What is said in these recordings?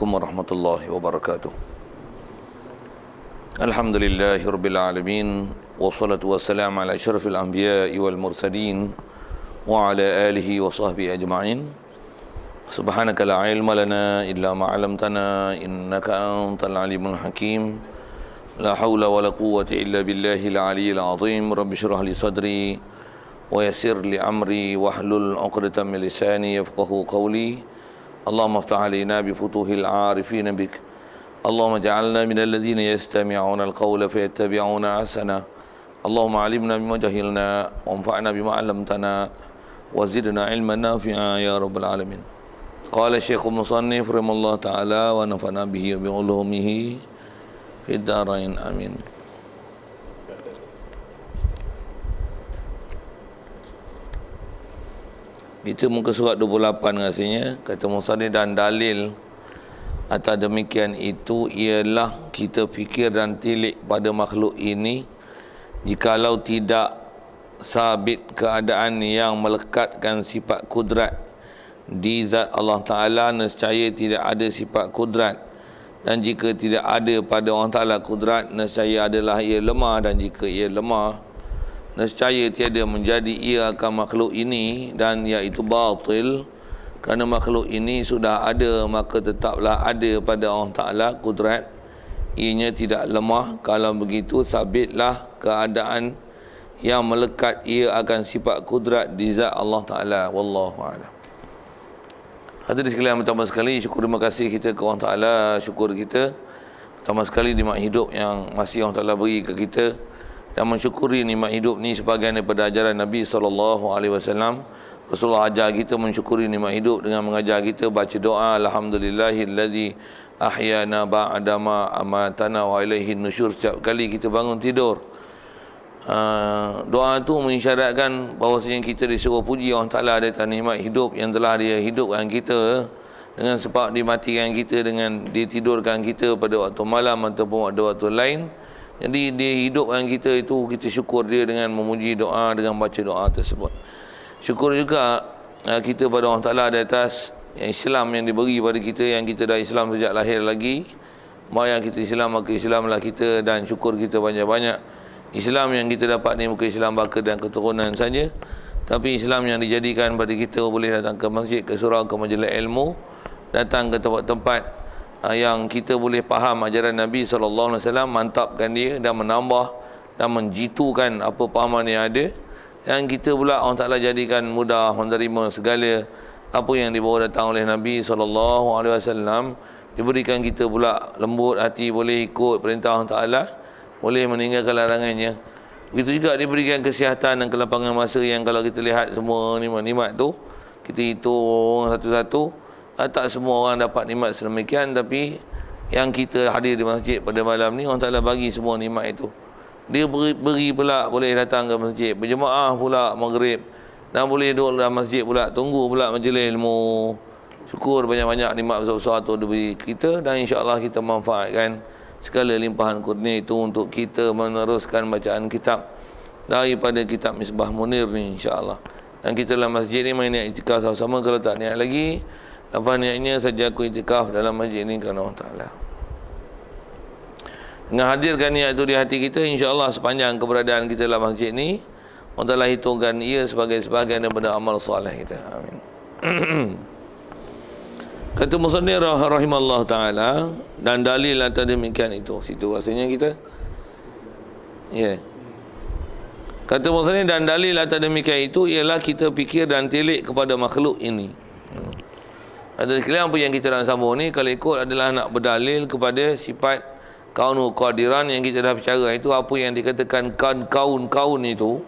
عليكم ورحمة الله وبركاته. الحمد لله رب العالمين والصلاة والسلام على أشرف الأنبياء والمرسلين وعلى آله وصحبه أجمعين. سبحانك لا علم لنا إلا ما علمتنا إنك أنت العليم الحكيم. لا حول ولا قوة إلا بالله العلي العظيم. رب اشرح لي صدري ويسر لي أمري واحلل عقدة من لساني يفقهوا قولي. اللهم افتح علينا بفتوح العارفين بك. اللهم اجعلنا من الذين يستمعون القول فيتبعون أحسنه. اللهم علمنا بما جهلنا وانفعنا بما علمتنا وزدنا علما نافعا يا رب العالمين. قال الشيخ المصنف رحمه الله تعالى ونفعنا به وبعلومه في الدارين آمين. Kita muka surat 28 rasanya, kata musannif, dan dalil atas demikian itu ialah kita fikir dan tilik pada makhluk ini jikalau tidak sabit keadaan yang melekatkan sifat kudrat di zat Allah Ta'ala, nescaya tidak ada sifat kudrat, dan jika tidak ada pada Allah Ta'ala kudrat, nescaya adalah ia lemah, dan jika ia lemah, nescaya tiada menjadi ia akan makhluk ini, dan iaitu batil. Kerana makhluk ini sudah ada, maka tetaplah ada pada Allah Ta'ala kudrat, ianya tidak lemah. Kalau begitu, sabitlah keadaan yang melekat ia akan sifat kudrat di zat Allah Ta'ala. Wallahu a'lam. Hadirin sekalian, pertama sekali syukur, terima kasih kita ke Allah Ta'ala. Syukur kita pertama sekali nikmat hidup yang masih Allah Ta'ala beri ke kita, dan mensyukuri nikmat hidup ni sebahagian daripada ajaran Nabi SAW. Rasulullah ajar kita mensyukuri nikmat hidup dengan mengajar kita baca doa alhamdulillahillazi ahyana ba'da ma amatana wa ilaihin nusyur setiap kali kita bangun tidur. Doa itu mengisyaratkan bahawasanya kita disuruh puji Allah Ta'ala atas nikmat hidup yang telah dia hidupkan kita, dengan sebab dimatikan kita, dengan ditidurkan kita pada waktu malam ataupun waktu lain. Jadi dia hidupkan kita itu, kita syukur dia dengan memuji doa, dengan baca doa tersebut. Syukur juga kita pada Allah Ta'ala atas Islam yang diberi pada kita, yang kita dah Islam sejak lahir lagi. Mak yang kita Islam, maka Islamlah kita, dan syukur kita banyak-banyak. Islam yang kita dapat ni bukan Islam baka dan keturunan saja, tapi Islam yang dijadikan pada kita boleh datang ke masjid, ke surau, ke majlis ilmu, datang ke tempat-tempat yang kita boleh faham ajaran Nabi SAW, mantapkan dia dan menambah dan menjitukan apa pahaman yang ada. Dan kita pula Allah Ta'ala jadikan mudah menerima segala apa yang dibawa datang oleh Nabi SAW. Diberikan kita pula lembut hati, boleh ikut perintah Allah Ta'ala, boleh meninggalkan larangannya. Begitu juga diberikan kesihatan dan kelapangan masa, yang kalau kita lihat semua nikmat-nikmat tu, kita hitung satu-satu, tak semua orang dapat nikmat sedemikian. Tapi yang kita hadir di masjid pada malam ni, Allah Ta'ala bagi semua nikmat itu. Dia beri pula boleh datang ke masjid berjemaah pula maghrib, dan boleh duduk dalam masjid pula, tunggu pula majlis ilmu. Syukur banyak-banyak nikmat besar-besar tu diberi kita, dan insya-Allah kita manfaatkan segala limpahan kurnia itu untuk kita meneruskan bacaan kitab daripada kitab Misbah Munir ni, insya-Allah. Dan kita dalam masjid ni main niat iktikaf sama-sama. Kalau tak niat lagi, lafaz niatnya saja aku iktikaf dalam masjid ini kerana Allah Ta'ala. Dengan hadirkan niat itu di hati kita, insya-Allah sepanjang keberadaan kita dalam masjid ini, Allah Ta'ala hitungkan ia sebagai sebahagian daripada amal soleh kita. Amin. Kata musannif rahimallahu ta'ala, dan dalil atas demikian itu. Situ rasanya kita. Ya. Kata musannif, dan dalil atas demikian itu ialah kita fikir dan tilik kepada makhluk ini. Ada sekalian apa yang kita nak sambung ni, kalau ikut adalah nak berdalil kepada sifat kaunu qadiran yang kita dah bicara itu. Apa yang dikatakan kaun itu,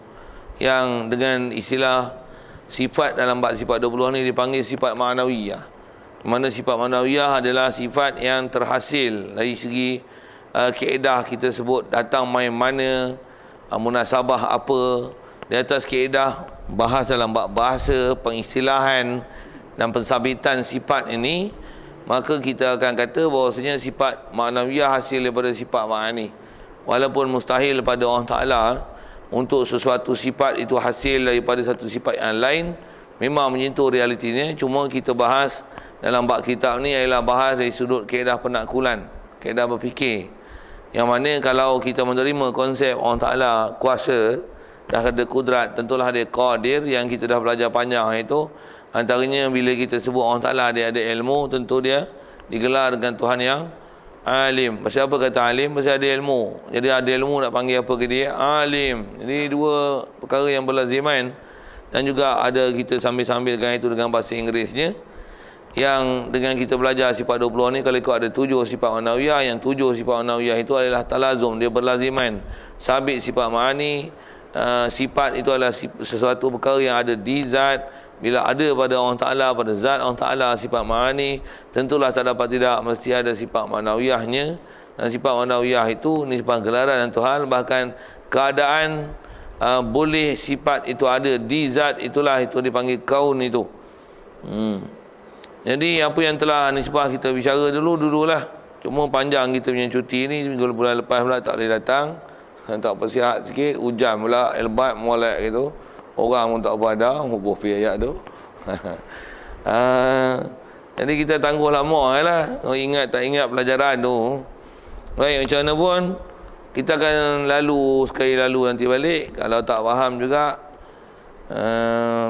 yang dengan istilah sifat dalam bab sifat 20 ni dipanggil sifat ma'nawiyah. Mana sifat ma'nawiyah adalah sifat yang terhasil dari segi kaedah kita sebut datang main mana, munasabah apa. Di atas kaedah bahas dalam bab bahasa, pengistilahan dan pensabitan sifat ini, maka kita akan kata bahawasanya sifat ma'nawiyah hasil daripada sifat ma'ani. Walaupun mustahil pada Allah Ta'ala untuk sesuatu sifat itu hasil daripada satu sifat yang lain, memang menyentuh realitinya. Cuma kita bahas dalam bab kitab ni ialah bahas dari sudut kaedah penakkulan, kaedah berfikir. Yang mana kalau kita menerima konsep Allah Ta'ala kuasa, dah ada kudrat, tentulah dia qadir, yang kita dah belajar panjang itu. Antaranya bila kita sebut Allah Ta'ala dia ada ilmu, tentu dia digelar dengan Tuhan yang alim. Pasal apa kata alim? Pasal ada ilmu. Jadi ada ilmu nak panggil apa ke dia? Alim. Jadi dua perkara yang berlaziman. Dan juga ada kita sambil-sambilkan itu dengan bahasa Inggerisnya, yang dengan kita belajar sifat 20 ni, kalau ikut ada 7 sifat ma'nawiyah, yang 7 sifat ma'nawiyah itu adalah talazum, dia berlaziman. Sabit sifat ma'ani, sifat itu adalah sesuatu perkara yang ada di zat. Bila ada pada Allah Ta'ala, pada zat Allah Ta'ala sifat ma'ani, tentulah tak dapat tidak mesti ada sifat ma'nawiyahnya. Dan sifat ma'nawiyah itu ni sifat gelaran dan Tuhan, bahkan keadaan boleh sifat itu ada di zat, itulah itu dipanggil kaun itu. Jadi apa yang telah nisbah kita bicara dululah. Cuma panjang kita punya cuti ni, minggu bulan lepas pula tak boleh datang. Tak bersihat sikit, hujan pula, elbat molek gitu. Orang pun tak berada, hubung pi ayat tu. Jadi kita tangguh lama lah. Ingat tak ingat pelajaran tu. Baik, macam mana pun kita akan sekali lalu nanti balik. Kalau tak faham juga,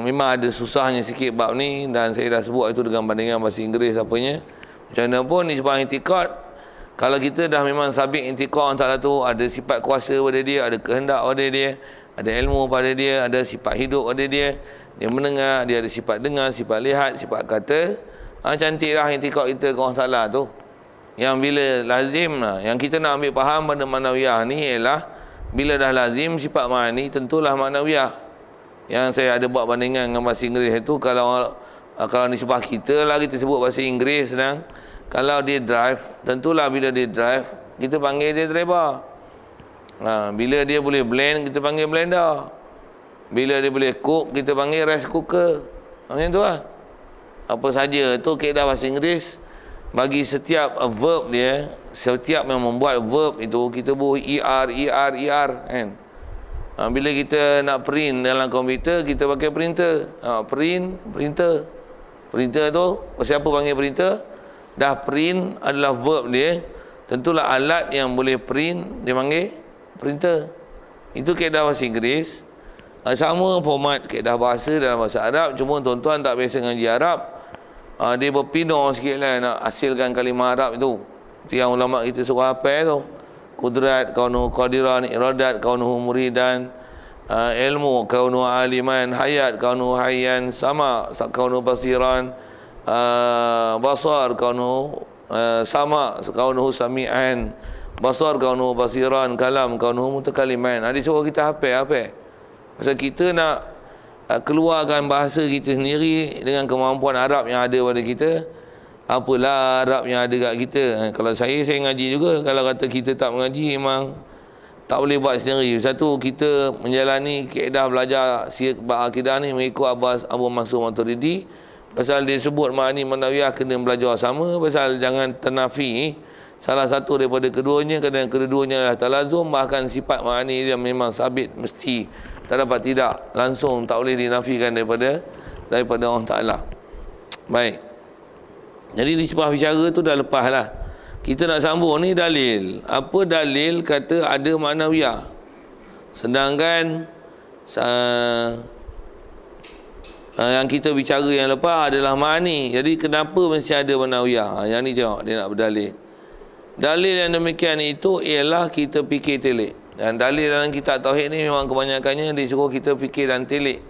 memang ada susahnya sikit bab ni, dan saya dah sebut itu dengan bandingan bahasa Inggeris apanya. Macam mana pun nisbah intikad, kalau kita dah memang sabit intikad antara tu, ada sifat kuasa pada dia, ada kehendak pada dia, ada ilmu pada dia, ada sifat hidup pada dia, dia mendengar, dia ada sifat dengar, sifat lihat, sifat kata. Cantiklah intikad kita ke Allah Ta'ala tu. Yang bila lazim lah, yang kita nak ambil faham pada ma'nawiyah ni ialah bila dah lazim sifat ma'ani, tentulah ma'nawiyah. Yang saya ada buat bandingan dengan bahasa Inggeris itu, kalau nisbah kita lah, kita sebut bahasa Inggeris sedang, kalau dia drive, tentulah bila dia drive, kita panggil dia driver. Bila dia boleh blend, kita panggil blender. Bila dia boleh cook, kita panggil rice cooker. Macam tu lah. Apa saja tu kaedah bahasa Inggeris. Bagi setiap verb dia, setiap yang membuat verb itu, kita buat ER kan. Bila kita nak print dalam komputer, kita pakai printer. Printer tu, siapa panggil printer? Dah print adalah verb dia, tentulah alat yang boleh print dia panggil printer. Itu kaedah bahasa Inggeris. Sama format kaedah bahasa dalam bahasa Arab, cuma tuan-tuan tak biasa ngaji Arab, dia berpindah sikit lah nak hasilkan kalimah Arab itu. Itu yang ulama kita suruh hafal tu. Kudrat, kaunuhu qadiran, iradat, kaunuhu muridan, ilmu, kaunuhu aliman, hayat, kaunuhu hayyan, sama, kaunuhu basiran, basar, kaunuhu sama, kaunuhu sami'an, basar, kaunuhu basiran, kalam, kaunuhu mutakaliman. Dia suruh kita hafal. Pasal kita nak keluarkan bahasa kita sendiri dengan kemampuan Arab yang ada pada kita. Apalah Arab yang ada kat kita. Kalau saya ngaji juga. Kalau kata kita tak mengaji, memang tak boleh buat sendiri. Satu, kita menjalani kaedah belajar bab akidah ni mengikut Abu Mansur Maturidi. Pasal dia sebut ma'ani ma'nawiyah kena belajar sama. Pasal jangan ternafi salah satu daripada keduanya, kerana keduanya adalah talazum. Bahkan sifat ma'ani dia memang sabit, mesti, tak dapat tidak, langsung tak boleh dinafikan daripada Allah Ta'ala. Baik. Jadi di sebuah bicara tu dah lepas lah. Kita nak sambung ni dalil. Apa dalil kata ada ma'nawiyah? Sedangkan yang kita bicara yang lepas adalah ma'ani. Jadi kenapa mesti ada ma'nawiyah? Yang ni tengok, dia nak berdalil. Dalil yang demikian itu ialah kita fikir telik. Dan dalil dalam kitab Tauhid ni memang kebanyakannya disuruh kita fikir dan telik.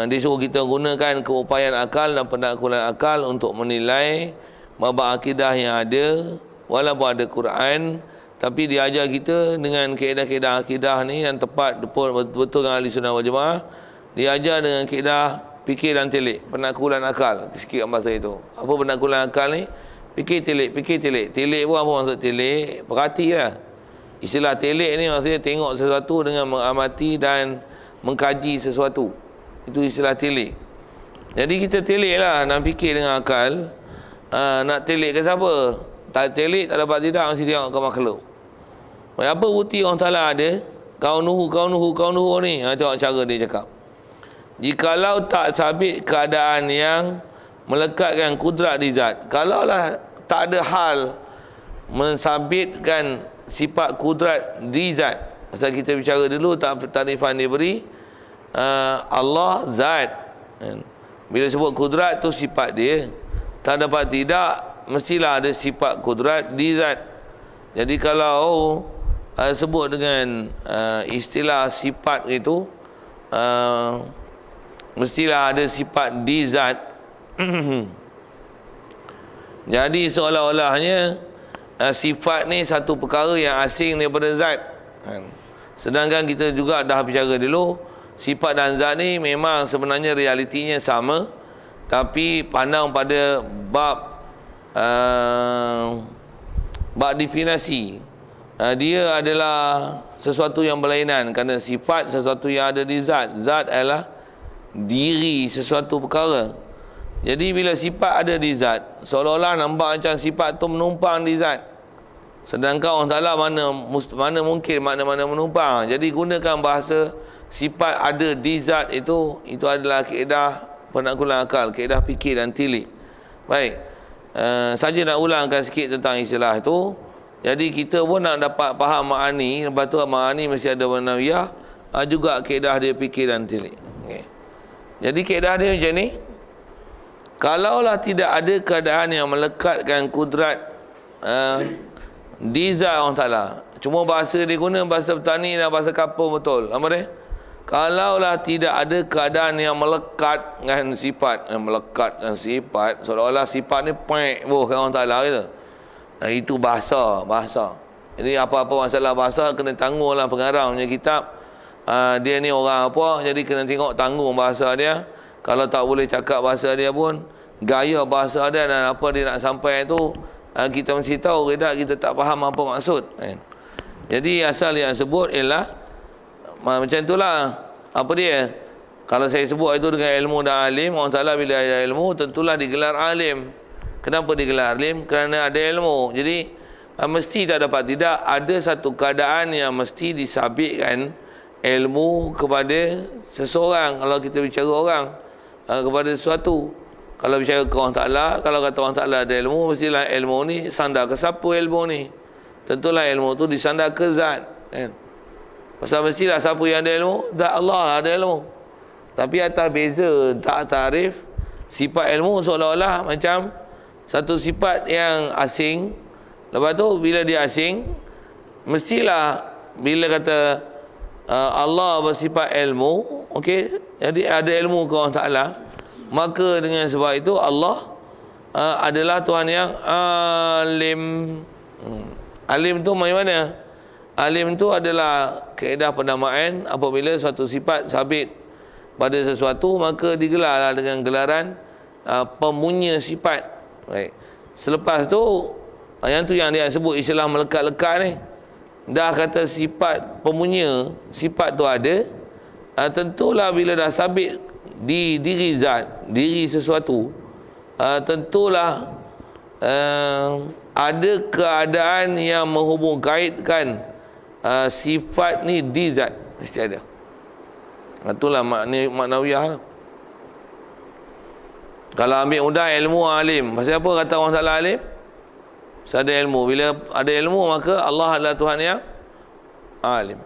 Disuruh kita gunakan keupayaan akal dan penaklukan akal untuk menilai bab akidah yang ada. Walaupun ada Quran, tapi diajar kita dengan kaedah-kaedah akidah ni yang tepat betul dengan ahli sunnah wal jamaah. Diajar dengan kaedah fikir dan telik, penaklukan akal. Sikit bahasa itu. Apa penaklukan akal ni? Fikir telik. Telik pun apa maksud telik? Perhatilah. Istilah telik ni maksudnya tengok sesuatu dengan mengamati dan mengkaji sesuatu. Itu istilah telik. Jadi kita telik lah, nak fikir dengan akal. Nak telik ke siapa? Tak telik, tak dapat tidak, mesti tengok ke makhluk. Apa bukti orang Ta'ala ada? Kaunuhu ni. Tengok cara dia cakap. Jikalau tak sabit keadaan yang melekatkan kudrat di zat. Kalaulah tak ada hal mensabitkan sifat kudrat di zat. Pasal kita bicara dulu takrifan diberi Allah zat. Bila sebut kudrat tu sifat dia. Tak dapat tidak mestilah ada sifat kudrat di zat. Jadi kalau sebut dengan istilah sifat itu mestilah ada sifat di zat. Jadi seolah-olahnya sifat ni satu perkara yang asing daripada zat. Sedangkan kita juga dah bicara dulu, sifat dan zat ni memang sebenarnya realitinya sama, tapi pandang pada bab definisi. Dia adalah sesuatu yang berlainan, kerana sifat sesuatu yang ada di zat. Zat adalah diri sesuatu perkara. Jadi bila sifat ada di zat, seolah-olah nampak macam sifat tu menumpang di zat. Sedangkan Allah Ta'ala mana mungkin mana menumpang. Jadi gunakan bahasa sifat ada di zat itu adalah kaedah penaklukan akal, kaedah fikir dan tilik. Baik, saja nak ulangkan sikit tentang istilah itu. Jadi kita pun nak dapat faham ma'ani. Lepas tu ma'ani mesti ada manawiyah, juga kaedah dia fikir dan tilik. Okay. Jadi kaedah dia macam ni. Kalaulah tidak ada keadaan yang melekatkan kudrat di zat Allah Ta'ala. Cuma bahasa dia guna bahasa petani dan bahasa kapur betul. Apa dia? Kalaulah tidak ada keadaan yang melekatkan sifat, seolah-olah sifat ni pek kan Allah Ta'ala gitu. Itu bahasa. Jadi apa-apa masalah bahasa kena tangguhlah pengarang punya kitab. Dia ni orang apa, jadi kena tengok tanggung bahasa dia. Kalau tak boleh cakap bahasa dia pun, gaya bahasa dia dan apa dia nak sampai tu, kita mesti tahu. Kita tak faham apa maksud. Jadi asal yang sebut ialah macam itulah. Apa dia? Kalau saya sebut itu dengan ilmu dan alim, Allah Ta'ala bila ada ilmu tentulah digelar alim. Kenapa digelar alim? Kerana ada ilmu. Jadi mesti tak dapat tidak ada satu keadaan yang mesti disabitkan ilmu kepada seseorang. Kalau kita bicara orang, kepada sesuatu. Kalau bicara ke Allah Ta'ala, kalau kata Allah Ta'ala ada ilmu, mestilah ilmu ni sandar ke siapa ilmu ni? Tentulah ilmu tu disandar ke zat, kan? Pasal mestilah siapa yang ada ilmu? Zat Allah ada ilmu. Tapi atas beza tak tarif sifat ilmu, seolah-olah macam satu sifat yang asing. Lepas tu bila dia asing, mestilah bila kata Allah bersifat ilmu, okey, jadi ada ilmu ke Allah Ta'ala, maka dengan sebab itu Allah adalah Tuhan yang alim. Alim tu macam mana? Alim tu adalah kaedah penamaan. Apabila suatu sifat sabit pada sesuatu, maka digelarlah dengan gelaran pemunya sifat. Baik. Selepas tu yang dia sebut istilah melekat-lekat ni, dah kata sifat pemunya sifat tu ada, tentulah bila dah sabit di diri zat, diri sesuatu, tentulah ada keadaan yang menghubung kaitkan sifat ni di zat, mesti ada. Itulah maknawiyah. Kalau ambil mudah ilmu alim, pasal apa kata orang Ta'ala alim? Pasal ada ilmu. Bila ada ilmu, maka Allah adalah Tuhan yang alim.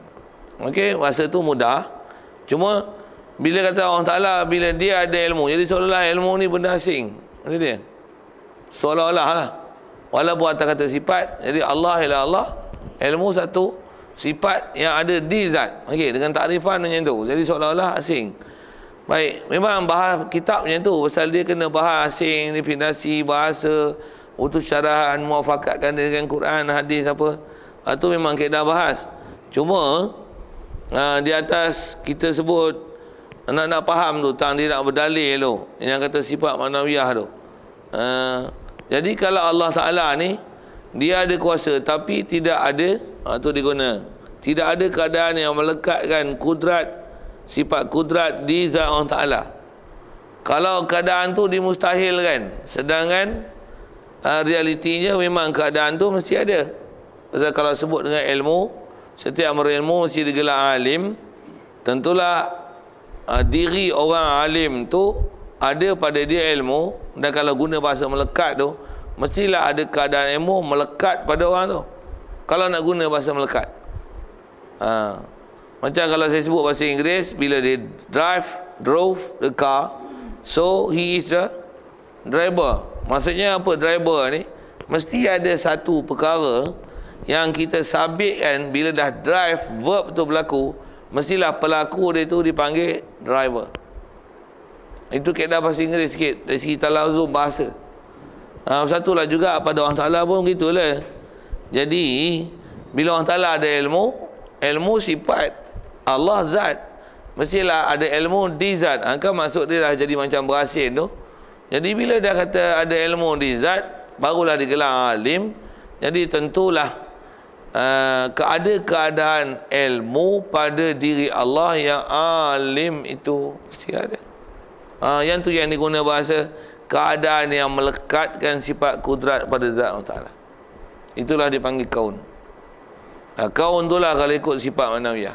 Okey, bahasa tu mudah. Cuma bila kata Allah Ta'ala, bila dia ada ilmu, jadi seolah-olah ilmu ni benda asing. Ini dia. Seolah-olah lah. Walaupun atas kata sifat, jadi Allah ialah Allah, ilmu satu sifat yang ada di zat. Okey, dengan takrifan macam tu. Jadi seolah-olah asing. Baik, memang bahas kitab macam tu. Pasal dia kena bahas asing, definisi, bahasa, utus syarahan, muafakatkan dengan Quran, hadis apa. Itu memang kaedah bahas. Cuma di atas kita sebut nak faham tu, tang dia nak berdalil tu, yang kata sifat manawiyah tu. Jadi kalau Allah Ta'ala ni dia ada kuasa tapi tidak ada, tu dia guna, tidak ada keadaan yang melekatkan kudrat, sifat kudrat di zat Allah Ta'ala. Kalau keadaan tu dimustahilkan, sedangkan realitinya memang keadaan tu mesti ada. Pasal kalau sebut dengan ilmu, setiap berilmu mesti digelar alim. Tentulah diri orang alim tu ada pada dia ilmu, dan kalau guna bahasa melekat tu, mestilah ada keadaan ilmu melekat pada orang tu. Kalau nak guna bahasa melekat. Macam kalau saya sebut bahasa Inggeris, bila dia drove the car, so he is the driver. Maksudnya apa driver ni? Mesti ada satu perkara yang kita sabitkan bila dah drive, verb tu berlaku, mestilah pelaku dia tu dipanggil driver. Itu kaedah bahasa Inggeris sikit dari segi talazum bahasa. Satulah juga pada Allah Ta'ala pun gitulah. Jadi bila Allah Ta'ala ada ilmu sifat, Allah zat, mestilah ada ilmu di zat. Kan maksud dia dah jadi macam berasin tu. Jadi bila dah kata ada ilmu di zat, barulah digelar alim. Jadi tentulah ada keadaan ilmu pada diri Allah yang alim itu mesti ada. Yang tu yang diguna bahasa keadaan yang melekatkan sifat kudrat pada zat Allah Ta'ala. Itulah dipanggil kaun. Kaun tu lah kalau ikut sifat manawiyah.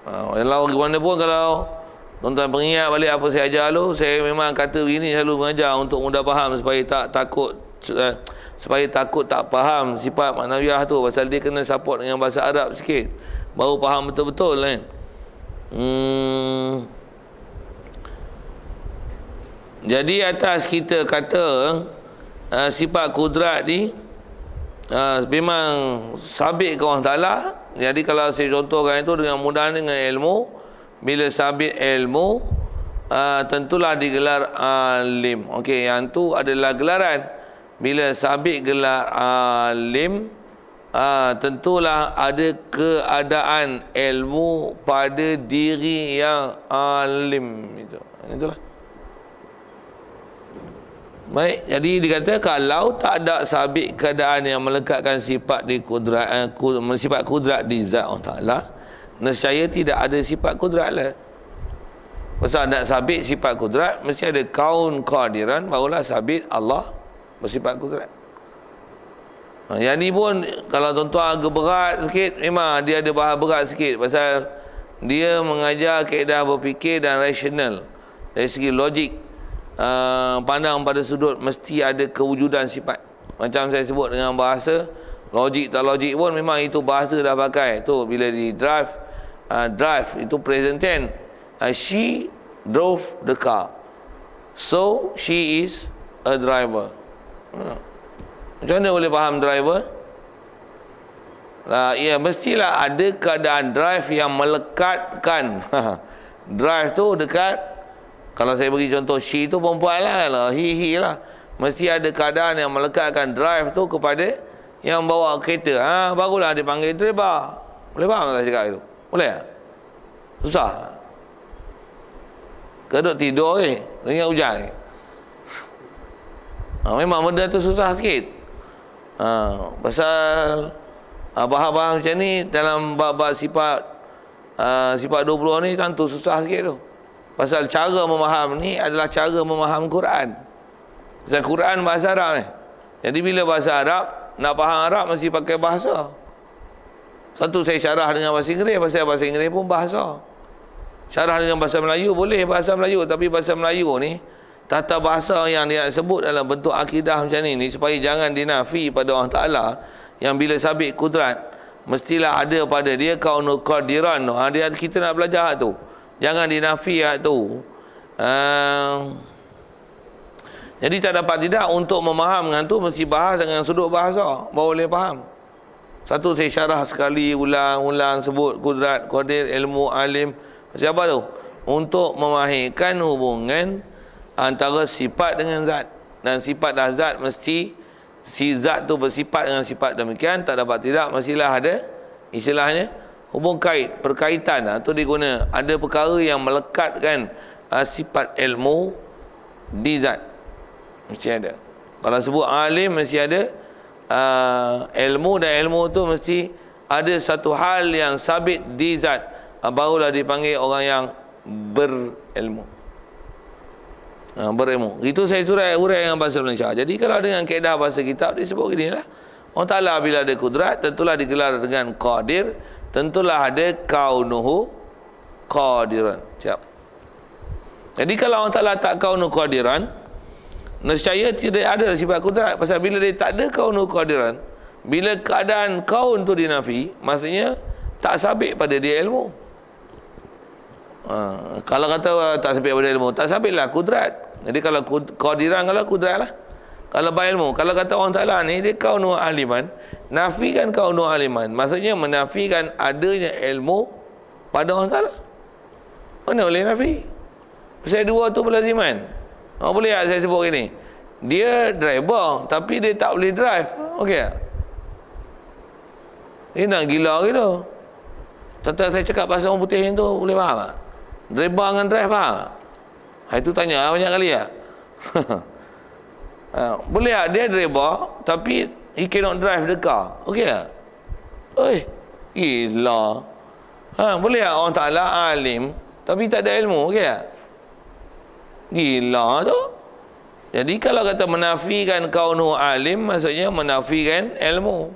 Walau bagaimana pun, kalau tuan-tuan pengingat balik apa saya ajar dulu, saya memang kata begini, selalu mengajar untuk mudah faham supaya tak takut tak faham sifat manawiyah tu, pasal dia kena support dengan bahasa Arab sikit baru faham betul-betul kan. Jadi atas kita kata sifat kudrat ni memang sabit ke Allah Ta'ala. Jadi kalau saya contohkan itu dengan mudah dengan ilmu, bila sabit ilmu tentulah digelar alim. Okey, yang tu adalah gelaran. Bila sabit gelar alim, tentulah ada keadaan ilmu pada diri yang alim itu. Itulah. Baik, jadi dikata kalau tak ada sabit keadaan yang melekatkan sifat di kudrat, sifat kudrat di zat Allah Ta'ala, nescaya tidak ada sifat kudrat lah. Pasal nak sabit sifat kudrat, mesti ada kaun qadiran, barulah sabit Allah bersifat kudrat. Yang ni pun kalau tuan-tuan agak berat sikit, memang dia ada bahas berat sikit, pasal dia mengajar kaedah berfikir dan rasional dari segi logik. Pandang pada sudut mesti ada kewujudan sifat. Macam saya sebut dengan bahasa logik tak logik pun, memang itu bahasa dah pakai tu. Bila di drive itu present tense. She drove the car, so she is a driver. Macam mana boleh faham driver? Ya, mestilah ada keadaan drive yang melekatkan. Drive tu dekat. Kalau saya bagi contoh, she tu perempuan lah, he lah. Mesti ada keadaan yang melekatkan drive tu kepada yang bawa kereta. Barulah dipanggil driver. Boleh faham tak saya cakap itu? Boleh tak? Susah. Keduk tidur ingat hujan memang benda tu susah sikit. Pasal bahas-bahas macam ni dalam bab-bab sifat 20 ni tentu susah sikit tu. Pasal cara memaham ni adalah cara memaham Quran. Pasal Quran bahasa Arab ni. Jadi bila bahasa Arab, nak faham Arab mesti pakai bahasa. Satu saya syarah dengan bahasa Inggeris, pasal bahasa Inggeris pun bahasa. Syarah dengan bahasa Melayu boleh bahasa Melayu, tapi bahasa Melayu ni tata bahasa yang dia sebut dalam bentuk akidah macam ni supaya jangan dinafi pada Allah Ta'ala, yang bila sabit kudrat mestilah ada pada dia kaunu qadiran. Dia kita nak belajar tu. Jangan dinafi tu. Jadi tak dapat tidak untuk memaham dengan tu mesti bahas dengan sudut bahasa baru boleh faham. Satu saya syarah sekali ulang-ulang sebut kudrat, qadir, ilmu, alim. Siapa tu? Untuk memahirkan hubungan antara sifat dengan zat. Dan sifat dah zat mesti si zat tu bersifat dengan sifat demikian, tak dapat tidak mestilah ada istilahnya hubung kait, perkaitan. Itu diguna ada perkara yang melekatkan sifat ilmu di zat. Mesti ada. Kalau sebut alim mesti ada ilmu, dan ilmu tu mesti ada satu hal yang sabit di zat. Barulah dipanggil orang yang berilmu. Berilmu. Itu saya urai dengan bahasa Malaysia. Jadi kalau dengan kaedah bahasa kitab disebut gini lah. Allah Ta'ala bila ada kudrat tentulah digelar dengan qadir, tentulah ada kaunuhu qadiran. Siap. Jadi kalau Allah Ta'ala tak kaunu qadiran, nescaya tidak ada sifat kudrat. Pasal bila dia tak ada kaunu qadiran, bila keadaan kaun tu dinafi, maksudnya tak sabit pada dia ilmu. Kalau kata tak sabit pada ilmu, tak sabitlah kudrat. Jadi kalau qadiran, kalau kudrat lah. Kalau ilmu, kalau kata orang Ta'ala ni dia kaunu aliman, nafikan kaunu aliman, maksudnya menafikan adanya ilmu pada orang Ta'ala. Mana boleh nafi? Pasal dua tu berlaziman. Boleh tak saya sebut ini? Dia driver tapi dia tak boleh drive. Okey tak? Nak gila gitu. Tentang saya cakap pasal orang putih tu, boleh faham tak? Driver dengan drive faham tak? Itu tanya banyak kali tak? Boleh tak? Dia driver tapi he cannot drive the car. Okey tak? Gila. Boleh tak orang Ta'ala alim tapi tak ada ilmu? Okey tak? Gila tu. Jadi kalau kata menafikan kaunu alim, maksudnya menafikan ilmu.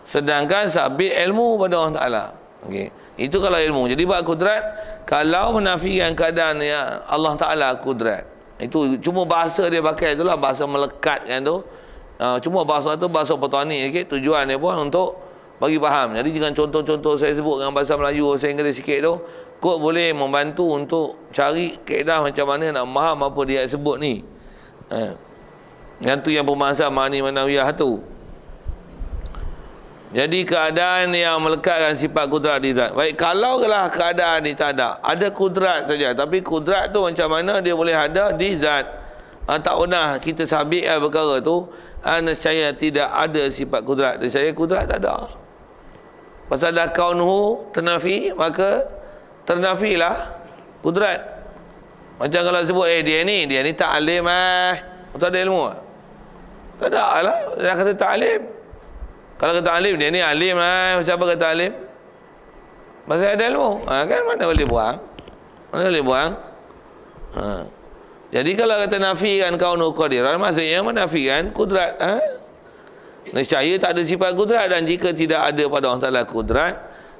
Sedangkan sabit ilmu pada Allah Ta'ala. Okay. Itu kalau ilmu. Jadi buat kudrat, kalau menafikan keadaan ya Allah Ta'ala kudrat, itu cuma bahasa dia pakai itulah, bahasa melekatkan tu. Cuma bahasa tu bahasa petani. Okay? Tujuan dia pun untuk bagi faham. Jadi jangan contoh-contoh saya sebut dengan bahasa Melayu, saya Inggeris sikit tu, kok boleh membantu untuk cari kaedah macam mana nak faham apa dia sebut ni. Yang tu yang pembahasan Ma'ani Manawiyah tu. Jadi keadaan yang melekatkan sifat kudrat di zat. Baik, kalau lah keadaan ni tak ada kudrat saja, tapi kudrat tu macam mana dia boleh ada di zat. Tak pernah kita sabit perkara tu, nescaya tidak ada sifat kudrat. Nescaya kudrat tak ada. Pasal dah kaunuhu ternafi, maka ternafilah kudrat. Macam kalau sebut dia ni tak alim tak ada ilmu. Tak ada lah. Dia kata tak alim. Kalau kata alim, dia ni alim siapa kata alim? Pasal ada ilmu. Kan mana boleh buang? Mana boleh buang? Jadi kalau kata nafikan kaunu qadiran, maksudnya menafikan kudrat. Nescaya tak ada sifat kudrat, dan jika tidak ada pada Allah Ta'ala kudrat,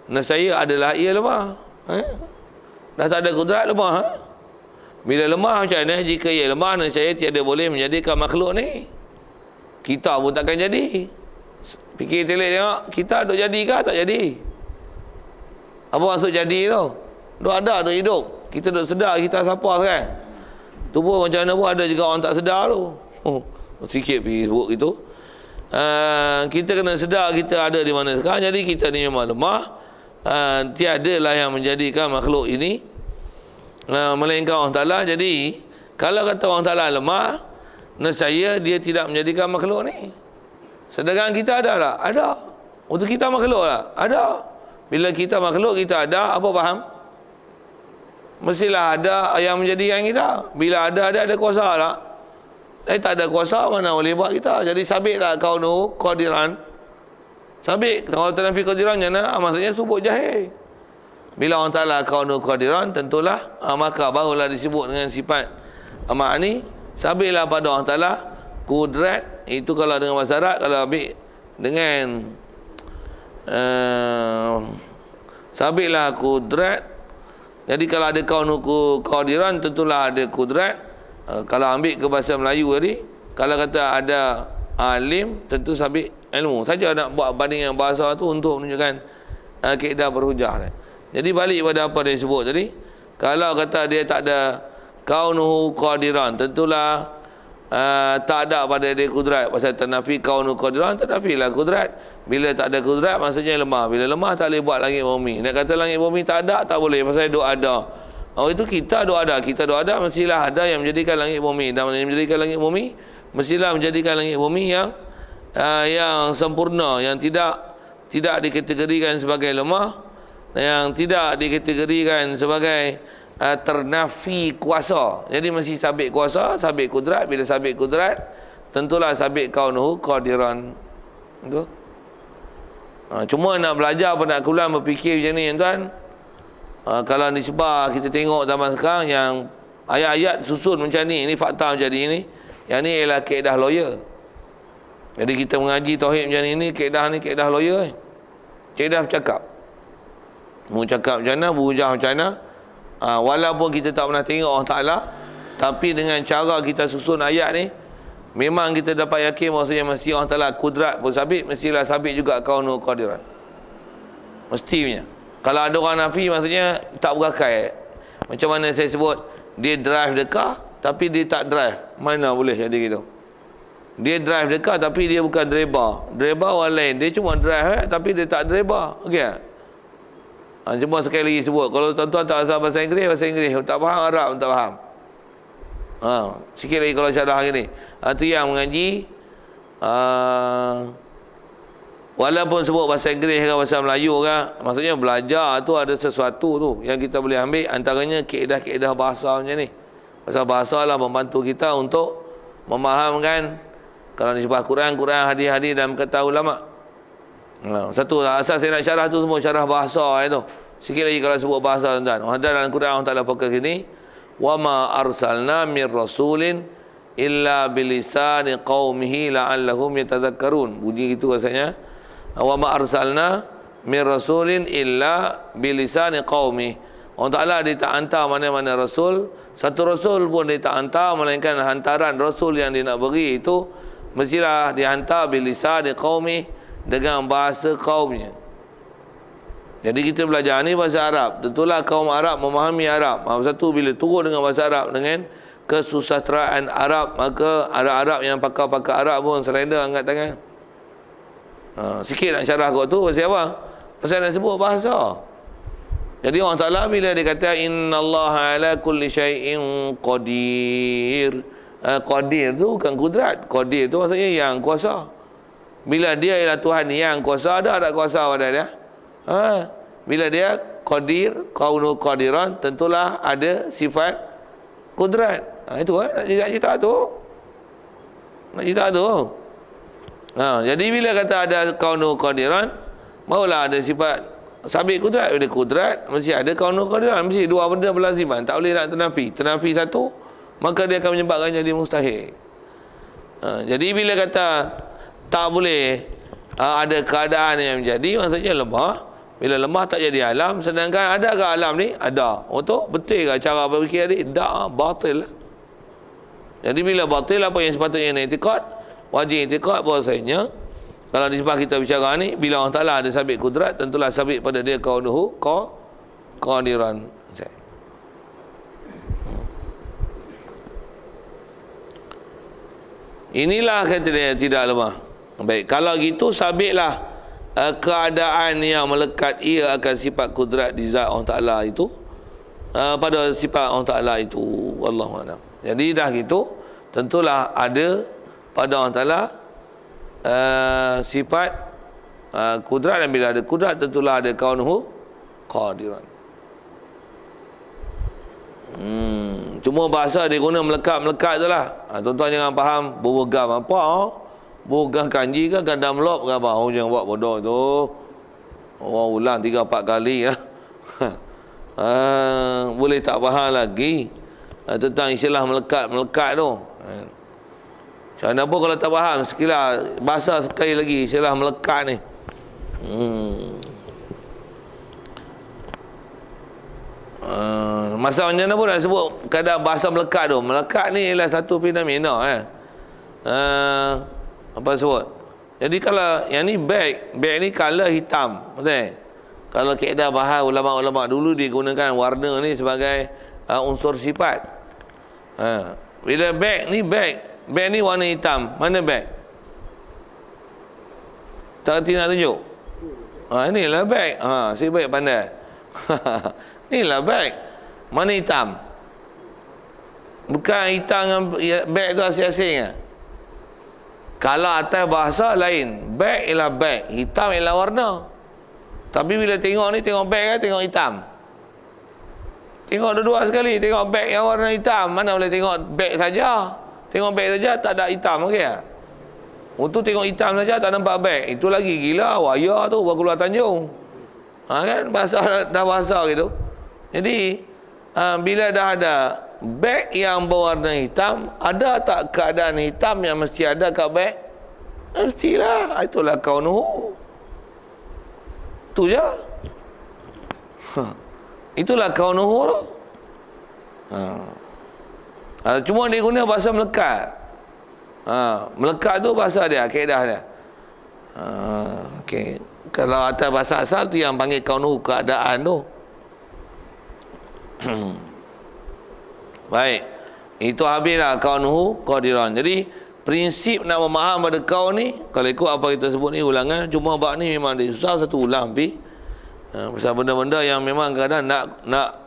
nescaya adalah ia lemah. Dah tak ada kudrat, lemah. Bila lemah macam mana? Jika ia lemah, nescaya tiada boleh menjadikan makhluk ni. Kita pun takkan jadi. Fikir telik tengok, kita duk jadi ke tak jadi? Apa maksud jadi tu? Duk ada, duk hidup. Kita duk sedar kita siapa sekarang. Tu pun macam mana pun ada juga orang tak sedar tu. Sikit pergi sebut gitu. Kita kena sedar kita ada di mana sekarang. Jadi kita ni memang lemah. Tiadalah yang menjadikan makhluk ini melainkan Allah Ta'ala. Jadi kalau kata Allah Ta'ala lemah, nescaya dia tidak menjadikan makhluk ni. Sedangkan kita ada tak? Ada. Untuk kita makhluk tak? Ada. Bila kita makhluk, kita ada, apa faham? Mestilah ada yang menjadikan kita. Bila ada kuasa tak? Tak ada kuasa, mana boleh buat kita. Jadi sabit tak kaunu qadiran. Sabit. Kalau ternafi qadiran, maksudnya subut jahil. Bila Allah Ta'ala kaunu qadiran, tentulah maka barulah disebut dengan sifat ma'ani. Sabitlah pada Allah Ta'ala kudrat. Itu kalau dengan bahasa Arab. Kalau ambil dengan sabitlah kudrat. Jadi kalau ada kaunu qadiran, tentulah ada kudrat. Kalau ambil ke bahasa Melayu tadi, kalau kata ada alim, tentu sabit ilmu. Saja nak buat bandingan bahasa tu untuk menunjukkan kaedah berhujah. Jadi balik pada apa dia sebut tadi. Kalau kata dia tak ada kaunuhu qadiran, tentulah tak ada pada dia kudrat. Pasal ternafi kaunu qadiran, ternafilah kudrat. Bila tak ada kudrat, maksudnya lemah. Bila lemah, tak boleh buat langit bumi. Nak kata langit bumi tak ada, tak boleh. Pasal duk ada. Itu kita duk ada. Kita duk ada, mestilah ada yang menjadikan langit bumi. Dan yang menjadikan langit bumi, mestilah menjadikan langit bumi yang sempurna, yang tidak dikategorikan sebagai lemah, yang tidak dikategorikan sebagai ternafi kuasa. Jadi mesti sabit kuasa, sabit kudrat. Bila sabit kudrat, tentulah sabit kaunuhu qadiran. Itu. Cuma nak belajar apa nak kuliah berfikir macam ni tuan. Kalau disebar kita tengok zaman sekarang yang ayat-ayat susun macam ni, ini fakta macam ni. Yang ni ialah kaedah lawyer. Jadi kita mengaji tauhid macam ni kaedah lawyer. Kaedah bercakap. Mau cakap macam mana, berhujah macam mana. Walaupun kita tak pernah tengok Allah Ta'ala, tapi dengan cara kita susun ayat ni, memang kita dapat yakin maksudnya mesti Allah Ta'ala kudrat pun sabit, mestilah sabit juga kaunu qadiran. Mesti punya. Kalau ada orang nafi maksudnya tak berakai. Macam mana saya sebut, dia drive the car tapi dia tak drive. Mana boleh jadi gitu? Dia drive the car tapi dia bukan driver. Driver orang lain. Dia cuma drive tapi dia tak driver. Okey tak? Cuma sekali lagi sebut, kalau tuan-tuan tak asal bahasa Inggeris, tak faham Arab, tak faham. Sikit lagi kalau syarah hari ni. Itu yang mengaji walaupun sebut bahasa Inggeris ke bahasa Melayu ke, maksudnya belajar tu ada sesuatu tu yang kita boleh ambil, antaranya kaedah-kaedah bahasa macam ni. Pasal bahasa lah membantu kita untuk memahamkan, kalau disebut Quran, hadis-hadis dan kata ulama. Satu asal saya nak syarah tu semua syarah bahasa itu. Sikit lagi kalau sebut bahasa tuan-tuan. Ada dalam Quran Allah Taala fokus sini, wa ma arsalna mir rasulin illa bilisani qaumihi la'allahum yatadhakkarun. Bunyi gitu rasanya. Wa ma arsalna mir rasulin illa bilisani qaumi. Allah Taala dia tak hantar mana-mana rasul, satu rasul pun dia tak hantar melainkan hantaran rasul yang dia nak beri itu mestilah dihantar bilisani qaumi, dengan bahasa kaumnya. Jadi kita belajar ni bahasa Arab. Tentulah kaum Arab memahami Arab. Satu bila turun dengan bahasa Arab dengan kesusasteraan Arab, maka Arab-Arab yang pakar-pakar Arab pun selenda angkat tangan. Sikit nak syarah kot tu pasal apa? Pasal nak sebut bahasa. Jadi Allah Ta'ala bila dia kata innallaha ala kulli syai'in qadir. Qadir tu bukan kudrat. Qadir tu maksudnya yang kuasa. Bila dia ialah Tuhan yang kuasa, ada tak kuasa pada dia? Bila dia qadir, kaunu qadiran, tentulah ada sifat kudrat. Itu nak cerita tu. Jadi bila kata ada kaunu qadiran, maulah ada sifat sabit kudrat. Bila kudrat mesti ada kaunu qadiran, mesti dua benda berlaziman, tak boleh nak ternafi. Ternafi satu, maka dia akan menyebabkan jadi mustahil. Jadi bila kata tak boleh ada keadaan yang menjadi, maksudnya lemah. Bila lemah tak jadi alam. Sedangkan ada ke alam ni? Ada. Tu betul ke cara berfikir ni? Tak, batil. Jadi bila batil, apa yang sepatutnya nak i'tiqad? Wajib i'tiqad bahasanya kalau disebab kita bicara ni, bila Allah Ta'ala ada sabit kudrat, tentulah sabit pada dia kaunuhu qadiran. Inilah kata dia tidak lemah. Baik, kalau gitu sabitlah keadaan yang melekat ia akan sifat kudrat di zat Allah Ta'ala itu, pada sifat Allah Ta'ala itu. Wallahualam. Jadi dah gitu, tentulah ada pada Allah Ta'ala sifat kudrat, dan bila ada kudrat tentulah ada kaunuhu qadiran. Cuma bahasa dia guna melekat-melekat tu lah. Tuan-tuan jangan faham berwegam apa. Bukan kanji ke gandam lop ke apa. Jangan buat bodoh tu. Orang ulang 3-4 kali ya. Boleh tak faham lagi tentang istilah melekat-melekat tu. Macam mana pun kalau tak faham, sekilas bahasa sekali lagi istilah melekat ni. Masa macam mana pun nak sebut kadang bahasa melekat tu. Melekat ni ialah satu fenomena apa sebut. Jadi kalau yang ni bag ni color hitam, betul? Kalau kaedah bahasa ulama-ulama dulu digunakan warna ni sebagai unsur sifat. Bila bag ni warna hitam, mana bag? Tak kerti nak tunjuk? Inilah bag. Saya baik pandai. Inilah bag. Mana hitam? Bukan hitam dengan bag tu asing-asing. Kalau atas bahasa lain, bag ialah bag, hitam ialah warna. Tapi bila tengok ni, tengok bag ke tengok hitam? Tengok dua-dua sekali. Tengok bag yang warna hitam, mana boleh tengok bag saja. Tengok bag saja tak ada hitam, okey tak? Untuk tengok hitam saja tak nampak bag. Itu lagi gila, waya tu baru keluar Tanjung. Kan bahasa dah bahasa gitu. Jadi bila dah ada beg yang berwarna hitam, ada tak keadaan hitam yang mesti ada kat beg? Mestilah. Itulah kaunuhu. Itu je. Itulah kaunuhu tu. Cuma dia guna bahasa melekat. Melekat tu bahasa dia, kaedah dia. Okey. Kalau atas bahasa asal tu yang panggil kaunuhu, keadaan tu. Baik. Itu habislah kaunuhu qadiran. Jadi prinsip nak memaham pada kau ni, kalau ikut apa kita sebut ni ulangan, cuma bab ni memang dia susah satu ulang pi. Pasal benda-benda yang memang kadang nak